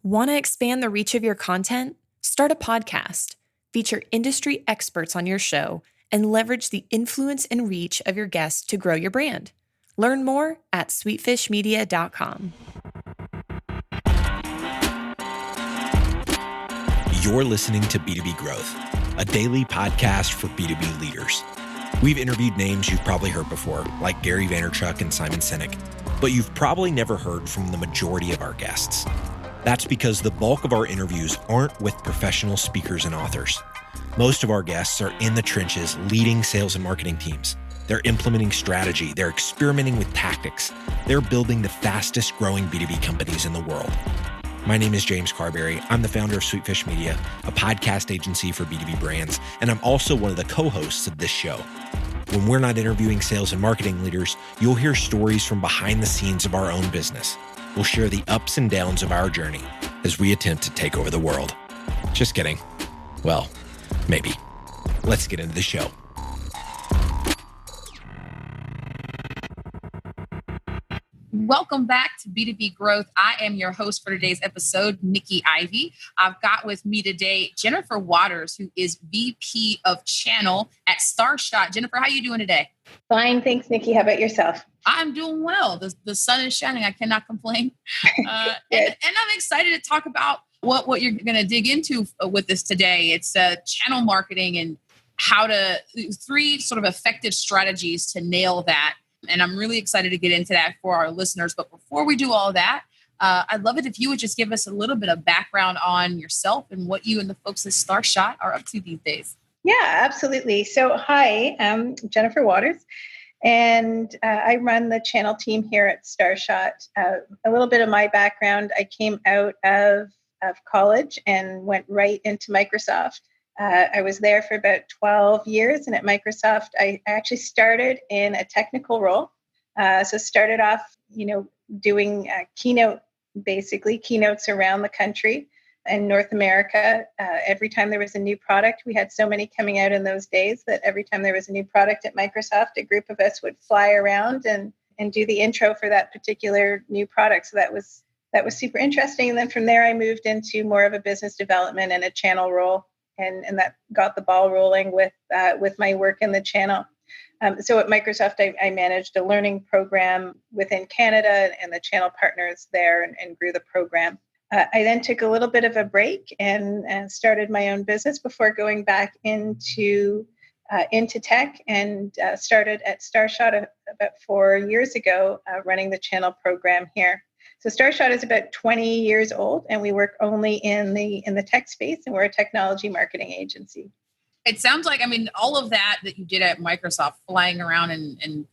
Want to expand the reach of your content? Start a podcast, feature industry experts on your show, and leverage the influence and reach of your guests to grow your brand. Learn more at sweetfishmedia.com. You're listening to B2B Growth, a daily podcast for B2B leaders. We've interviewed names you've probably heard before, like Gary Vaynerchuk and Simon Sinek, but you've probably never heard from the majority of our guests. That's because the bulk of our interviews aren't with professional speakers and authors. Most of our guests are in the trenches leading sales and marketing teams. They're implementing strategy. They're experimenting with tactics. They're building the fastest growing B2B companies in the world. My name is James Carberry. I'm the founder of Sweetfish Media, a podcast agency for B2B brands, and I'm also one of the co-hosts of this show. When we're not interviewing sales and marketing leaders, you'll hear stories from behind the scenes of our own business. We'll share the ups and downs of our journey as we attempt to take over the world. Just kidding. Well, maybe. Let's get into the show. Welcome back to B2B Growth. I am your host for today's episode, Nikki Ivy. I've got with me today Jennifer Waters, who is VP of Channel at Starshot. Jennifer, how are you doing today? Fine, thanks, Nikki. How about yourself? I'm doing well. The sun is shining. I cannot complain. And I'm excited to talk about what you're going to dig into with this today. It's channel marketing and how to, 3 sort of effective strategies to nail that. And I'm really excited to get into that for our listeners. But before we do all that, I'd love it if you would just give us a little bit of background on yourself and what you and the folks at Starshot are up to these days. Yeah, absolutely. So hi, I'm Jennifer Waters, and I run the channel team here at Starshot. A little bit of my background, I came out of college and went right into Microsoft. I was there for about 12 years, and at Microsoft, I actually started in a technical role. So started off, doing keynotes around the country and North America. Every time there was a new product, we had so many coming out in those days that every time there was a new product at Microsoft, a group of us would fly around and do the intro for that particular new product. So that was super interesting. And then from there, I moved into more of a business development and a channel role. And that got the ball rolling with my work in the channel. So at Microsoft, I managed a learning program within Canada and the channel partners there and grew the program. I then took a little bit of a break and started my own business before going back into tech and started at Starshot about 4 years ago, running the channel program here. So Starshot is about 20 years old, and we work only in the tech space, and we're a technology marketing agency. It sounds like, all of that you did at Microsoft, flying around and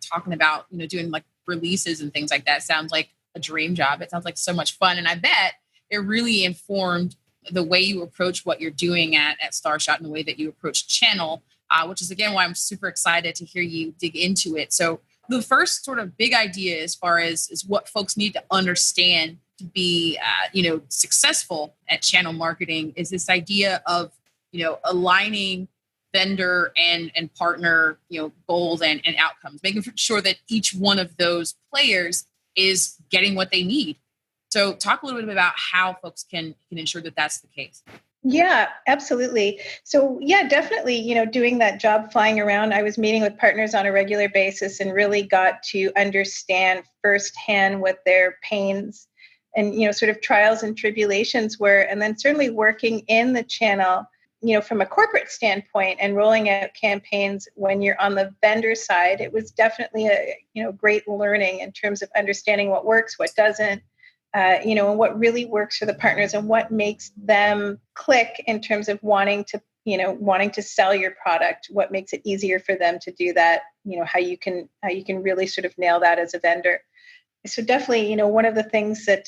talking about, doing like releases and things like that, sounds like a dream job. It sounds like so much fun. And I bet it really informed the way you approach what you're doing at Starshot and the way that you approach channel, which is, again, why I'm super excited to hear you dig into it. So the first sort of big idea as far as is what folks need to understand to be, successful at channel marketing is this idea of, aligning vendor and partner, goals and outcomes, making sure that each one of those players is getting what they need. So talk a little bit about how folks can ensure that that's the case. Yeah, absolutely. So yeah, definitely, doing that job flying around, I was meeting with partners on a regular basis and really got to understand firsthand what their pains and, sort of trials and tribulations were. And then certainly working in the channel, from a corporate standpoint and rolling out campaigns when you're on the vendor side, it was definitely a, great learning in terms of understanding what works, what doesn't. And what really works for the partners and what makes them click in terms of wanting to sell your product, what makes it easier for them to do that, how you can really sort of nail that as a vendor. So definitely, one of the things that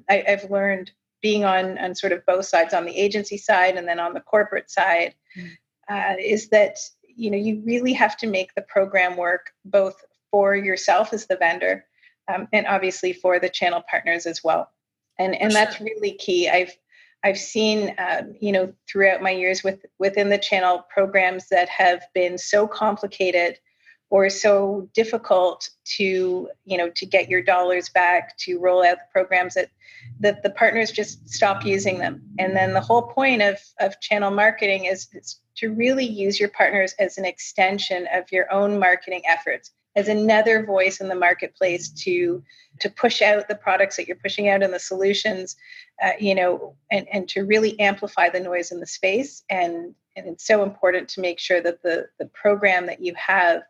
I've learned being on sort of both sides, on the agency side and then on the corporate side, is that, you really have to make the program work both for yourself as the vendor, and obviously for the channel partners as well. And that's really key. I've seen, throughout my years within the channel programs that have been so complicated or so difficult to, to get your dollars back, to roll out the programs, that the partners just stop using them. And then the whole point of channel marketing is to really use your partners as an extension of your own marketing efforts, as another voice in the marketplace to push out the products that you're pushing out and the solutions, and to really amplify the noise in the space. And it's so important to make sure that the program that you have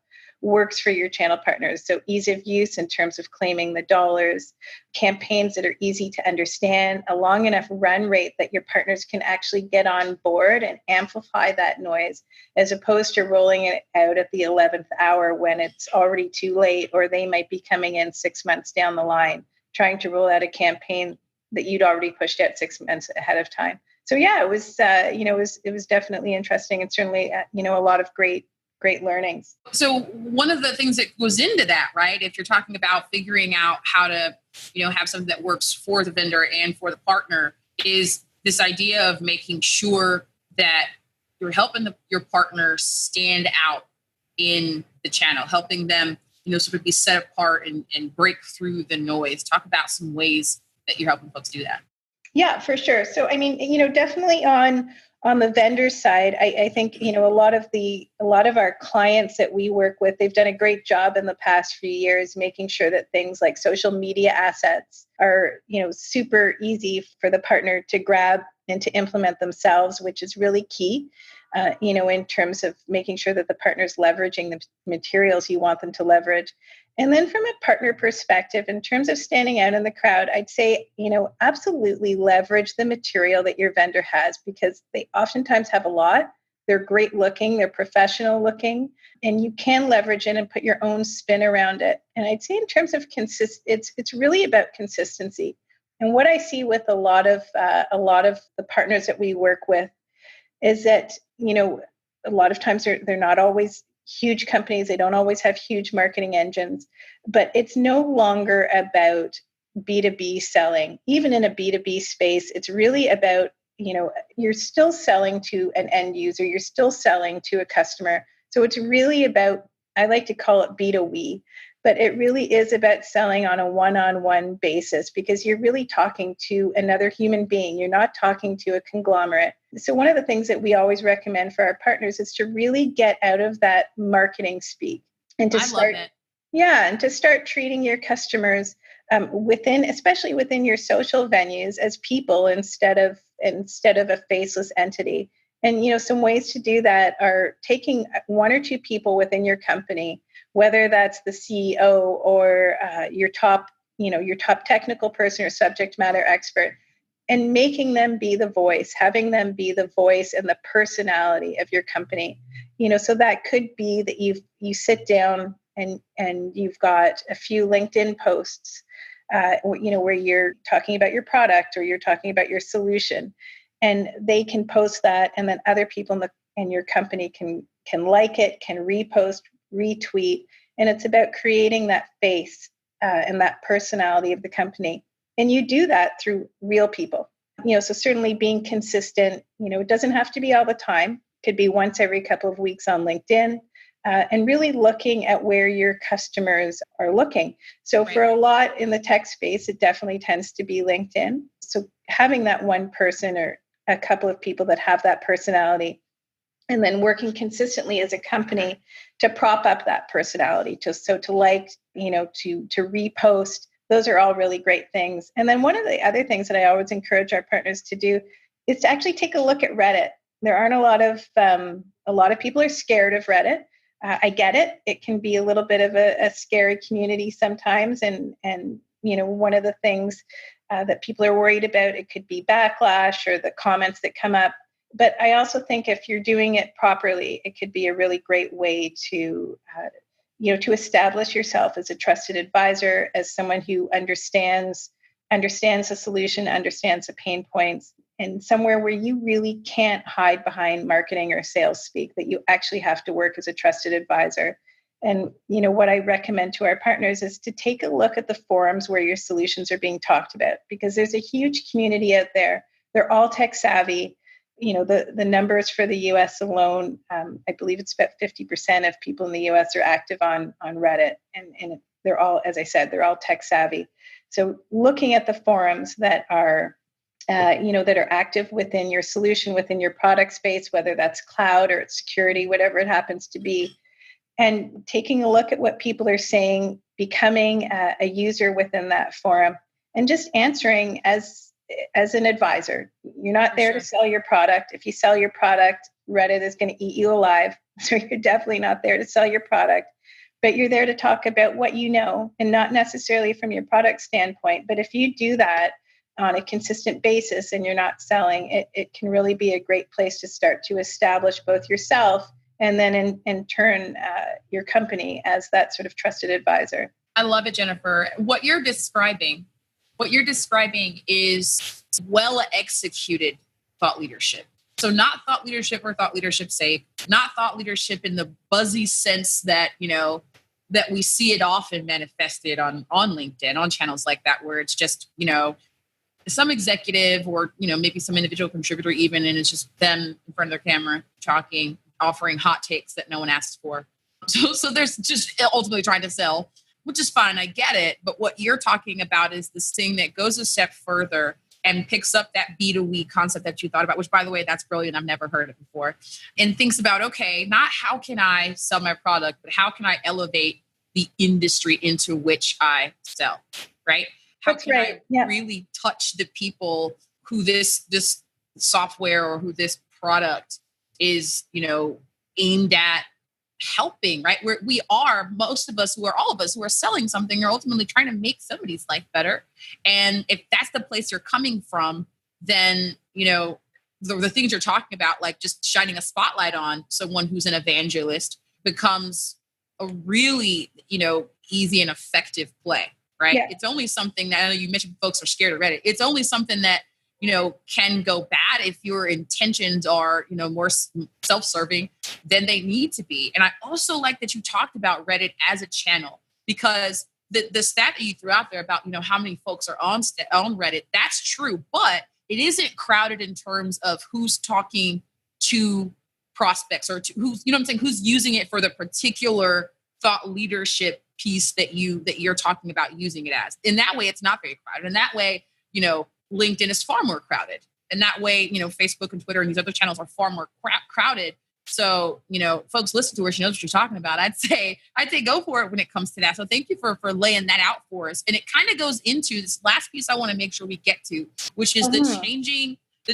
works for your channel partners. So ease of use in terms of claiming the dollars, campaigns that are easy to understand, a long enough run rate that your partners can actually get on board and amplify that noise, as opposed to rolling it out at the 11th hour when it's already too late, or they might be coming in 6 months down the line, trying to roll out a campaign that you'd already pushed out 6 months ahead of time. So yeah, it was definitely interesting, and certainly, a lot of great learnings. So one of the things that goes into that, right, if you're talking about figuring out how to, have something that works for the vendor and for the partner, is this idea of making sure that you're helping your partner stand out in the channel, helping them, sort of be set apart and break through the noise. Talk about some ways that you're helping folks do that. Yeah, for sure. So, I mean, definitely on the vendor side, I think, a lot of our clients that we work with, they've done a great job in the past few years, making sure that things like social media assets are, super easy for the partner to grab and to implement themselves, which is really key, in terms of making sure that the partner's leveraging the materials you want them to leverage. And then from a partner perspective, in terms of standing out in the crowd, I'd say, absolutely leverage the material that your vendor has, because they oftentimes have a lot. They're great looking, they're professional looking, and you can leverage it and put your own spin around it. And I'd say in terms of it's really about consistency. And what I see with a lot of the partners that we work with is that, a lot of times they're not always huge companies. They don't always have huge marketing engines, but it's no longer about B2B selling. Even in a B2B space, it's really about, you're still selling to an end user, you're still selling to a customer. So it's really about, I like to call it B2We, but it really is about selling on a one-on-one basis, because you're really talking to another human being. You're not talking to a conglomerate. So one of the things that we always recommend for our partners is to really get out of that marketing speak and to start treating your customers especially within your social venues, as people instead of a faceless entity. And, some ways to do that are taking one or two people within your company, whether that's the CEO or your top technical person or subject matter expert, and making them be the voice, having them be the voice and the personality of your company. So that could be that you sit down and you've got a few LinkedIn posts, where you're talking about your product or you're talking about your solution, and they can post that, and then other people in your company can like it, can repost, retweet, and it's about creating that face and that personality of the company. And you do that through real people. So certainly being consistent. It doesn't have to be all the time. It could be once every couple of weeks on LinkedIn. And really looking at where your customers are looking. So for a lot in the tech space, it definitely tends to be LinkedIn. So having that one person or a couple of people that have that personality, and then working consistently as a company to prop up that personality, to repost. Those are all really great things. And then one of the other things that I always encourage our partners to do is to actually take a look at Reddit. There aren't a lot of people are scared of Reddit. I get it. It can be a little bit of a scary community sometimes. And one of the things that people are worried about, it could be backlash or the comments that come up. But I also think if you're doing it properly, it could be a really great way to establish yourself as a trusted advisor, as someone who understands the solution, understands the pain points, and somewhere where you really can't hide behind marketing or sales speak, that you actually have to work as a trusted advisor. And, what I recommend to our partners is to take a look at the forums where your solutions are being talked about, because there's a huge community out there. They're all tech savvy. the numbers for the US alone, I believe it's about 50% of people in the US are active on Reddit. And they're all, as I said, they're all tech savvy. So looking at the forums that are, that are active within your solution, within your product space, whether that's cloud or it's security, whatever it happens to be, and taking a look at what people are saying, becoming a user within that forum, and just answering as an advisor. You're not there to sell your product. If you sell your product, Reddit is going to eat you alive. So you're definitely not there to sell your product, but you're there to talk about what you know, and not necessarily from your product standpoint. But if you do that on a consistent basis and you're not selling, it can really be a great place to start to establish both yourself and then in turn, your company as that sort of trusted advisor. I love it, Jennifer. What you're describing is well executed thought leadership. So not thought leadership for thought leadership's sake, not thought leadership in the buzzy sense that, that we see it often manifested on LinkedIn, on channels like that, where it's just, some executive or, maybe some individual contributor even, and it's just them in front of their camera talking, offering hot takes that no one asks for. So there's just ultimately trying to sell, which is fine. I get it. But what you're talking about is this thing that goes a step further and picks up that B2We concept that you thought about, which, by the way, that's brilliant. I've never heard it before. And thinks about, okay, not how can I sell my product, but how can I elevate the industry into which I sell, right? How can I really touch the people who this software or who this product is, aimed at helping, right? Most of us, all of us who are selling something are ultimately trying to make somebody's life better. And if that's the place you're coming from, then, the things you're talking about, like just shining a spotlight on someone who's an evangelist, becomes a really, easy and effective play, right? Yeah. It's only something that, I know you mentioned folks are scared of Reddit. It's only something that, can go bad if your intentions are, more self-serving than they need to be. And I also like that you talked about Reddit as a channel, because the stat that you threw out there about, how many folks are on Reddit, that's true, but it isn't crowded in terms of who's talking to prospects or to who's, who's using it for the particular thought leadership piece that you're talking about using it as. In that way, it's not very crowded. In that way, LinkedIn is far more crowded. And that way, Facebook and Twitter and these other channels are far more crowded. So, folks listen to her. She knows what you're talking about. I'd say go for it when it comes to that. So thank you for laying that out for us. And it kind of goes into this last piece I want to make sure we get to, which is the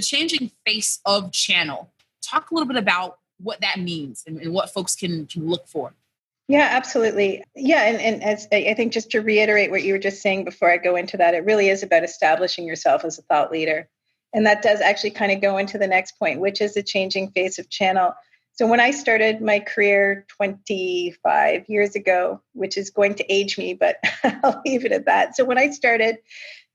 changing face of channel. Talk a little bit about what that means and what folks can look for. Yeah, absolutely. Yeah. And as I think, just to reiterate what you were just saying before I go into that, it really is about establishing yourself as a thought leader. And that does actually kind of go into the next point, which is the changing face of channel. So when I started my career 25 years ago, which is going to age me, but I'll leave it at that. So when I started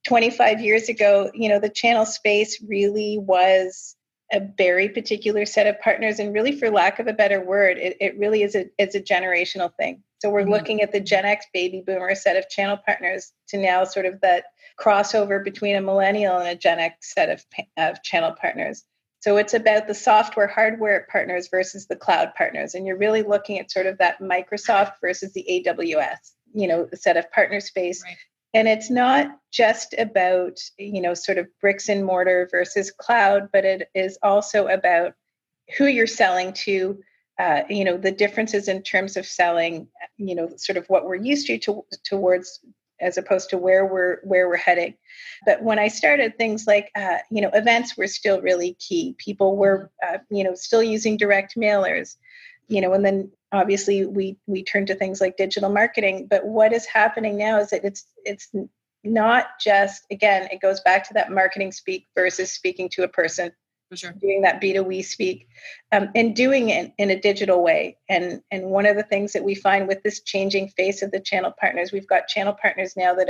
25 years ago, the channel space really was a very particular set of partners. And really, for lack of a better word, it really is a generational thing. So we're looking at the Gen X baby boomer set of channel partners to now sort of that crossover between a millennial and a Gen X set of channel partners. So it's about the software, hardware partners versus the cloud partners. And you're really looking at sort of that Microsoft versus the AWS, set of partner space. Right. And it's not just about, sort of bricks and mortar versus cloud, but it is also about who you're selling to, the differences in terms of selling, sort of what we're used to towards, as opposed to where we're heading. But when I started, things like, events were still really key. People were, still using direct mailers, and then obviously we turn to things like digital marketing. But what is happening now is that it's not just, again, it goes back to that marketing speak versus speaking to a person. For sure. Doing that B2We speak, and doing it in a digital way. And one of the things that we find with this changing face of the channel partners, we've got channel partners now that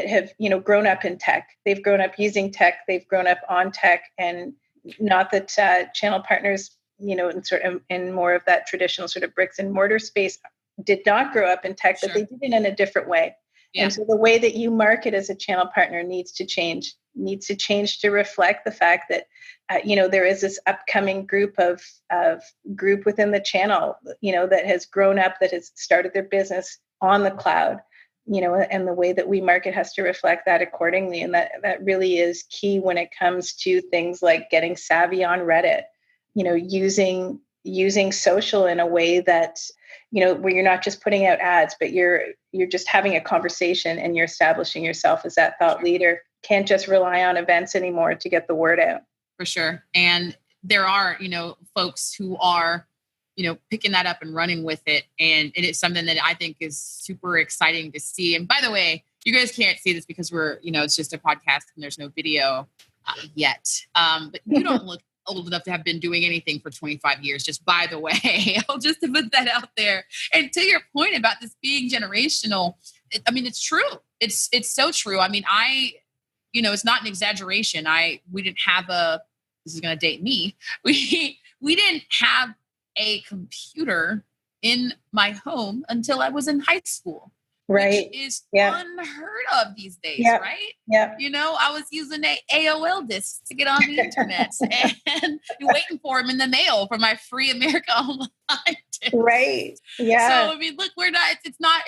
have grown up in tech. They've grown up using tech. They've grown up on tech, and not that channel partners, in more of that traditional sort of bricks and mortar space, did not grow up in tech, but they did it in a different way. Yeah. And so the way that you market as a channel partner needs to change needs to change to reflect the fact that, there is this upcoming group within the channel, that has grown up, that has started their business on the cloud, and the way that we market has to reflect that accordingly. And that really is key when it comes to things like getting savvy on Reddit, using social in a way that, where you're not just putting out ads, but you're just having a conversation and you're establishing yourself as that thought leader. Can't just rely on events anymore to get the word out. For sure. And there are, folks who are, picking that up and running with it. And it is something that I think is super exciting to see. And by the way, you guys can't see this because we're, it's just a podcast and there's no video yet. But you don't look old enough to have been doing anything for 25 years, just by the way. I'll just to put that out there. And to your point about this being generational, it's true. It's so true. It's not an exaggeration. We didn't have this is going to date me. We didn't have a computer in my home until I was in high school. Right. Which is unheard of these days, right? Yeah. I was using AOL discs to get on the internet and waiting for them in the mail for my free America Online disc. Right. Yeah. So, look, it's not,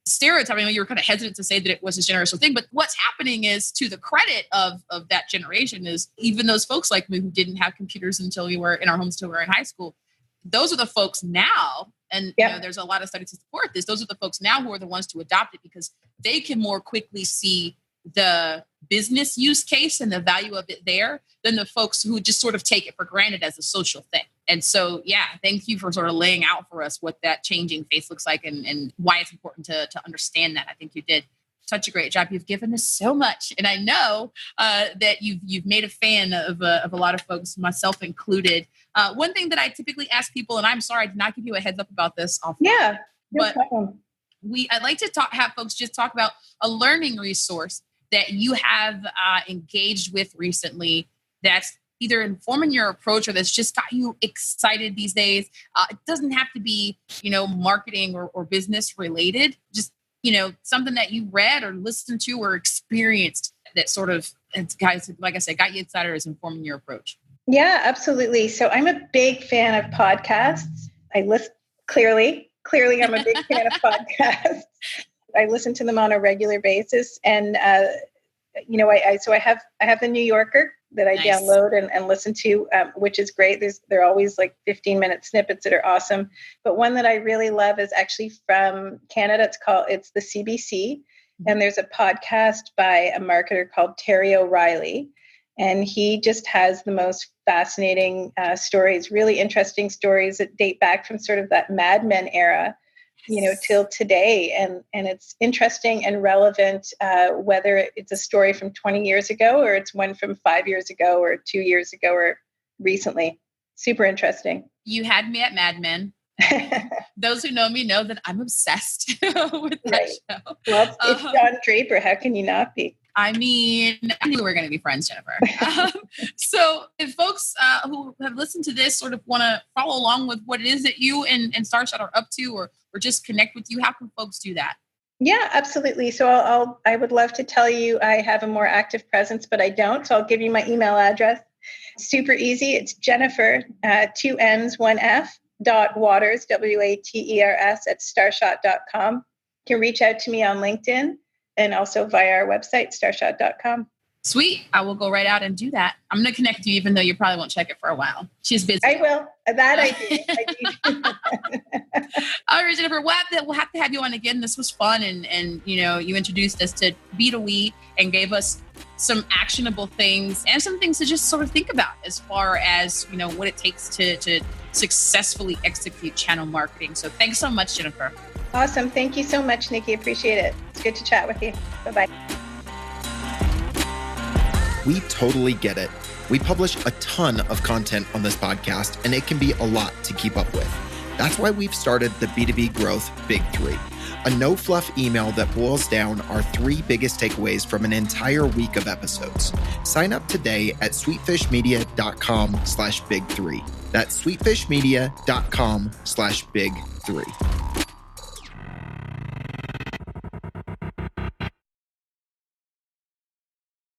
stereotyping. You were kind of hesitant to say that it was a generational thing, but what's happening is, to the credit of that generation, is even those folks like me who didn't have computers until we were in our homes till we were in high school. Those are the folks now, and there's a lot of studies to support this. Those are the folks now who are the ones to adopt it because they can more quickly see the business use case and the value of it there than the folks who just sort of take it for granted as a social thing. And so, thank you for sort of laying out for us what that changing face looks like and why it's important to understand that. I think you did such a great job. You've given us so much. And I know that you've made a fan of a lot of folks, myself included. One thing that I typically ask people, and I'm sorry, I did not give you a heads up about this offline. Yeah, no problem. I'd like to have folks just talk about a learning resource that you have engaged with recently that's either informing your approach or that's just got you excited these days. It doesn't have to be, marketing or business related. Just, something that you read or listened to or experienced that sort of, guys, like I said, got you excited or is informing your approach. Yeah, absolutely. So I'm a big fan of podcasts. I listen clearly, I'm a big fan of podcasts. I listen to them on a regular basis. And, I have the New Yorker that I download and listen to, which is great. They're always like 15-minute snippets that are awesome. But one that I really love is actually from Canada. It's the CBC. And there's a podcast by a marketer called Terry O'Reilly. And he just has the most fascinating stories, really interesting stories that date back from sort of that Mad Men era, till today. And it's interesting and relevant, whether it's a story from 20 years ago or it's one from 5 years ago or 2 years ago or recently. Super interesting. You had me at Mad Men. Those who know me know that I'm obsessed with that show. Well, it's Don Draper. How can you not be? I knew we were going to be friends, Jennifer. So if folks who have listened to this sort of want to follow along with what it is that you and Starshot are up to or just connect with you, how can folks do that? Yeah, absolutely. So I would love to tell you I have a more active presence, but I don't. So I'll give you my email address. Super easy. It's Jennifer, 2 N's, 1 F, .waters, WATERS at starshot.com. You can reach out to me on LinkedIn and also via our website, starshot.com. Sweet. I will go right out and do that. I'm going to connect you, even though you probably won't check it for a while. She's busy. I will. That I do. All right, Jennifer, we'll have to have you on again. This was fun. And you introduced us to B2We and gave us some actionable things and some things to just sort of think about as far as, what it takes to successfully execute channel marketing. So thanks so much, Jennifer. Awesome. Thank you so much, Nikki. Appreciate it. It's good to chat with you. Bye-bye. We totally get it. We publish a ton of content on this podcast, and it can be a lot to keep up with. That's why we've started the B2B Growth Big Three, a no-fluff email that boils down our 3 biggest takeaways from an entire week of episodes. Sign up today at sweetfishmedia.com/big3. That's sweetfishmedia.com/big3.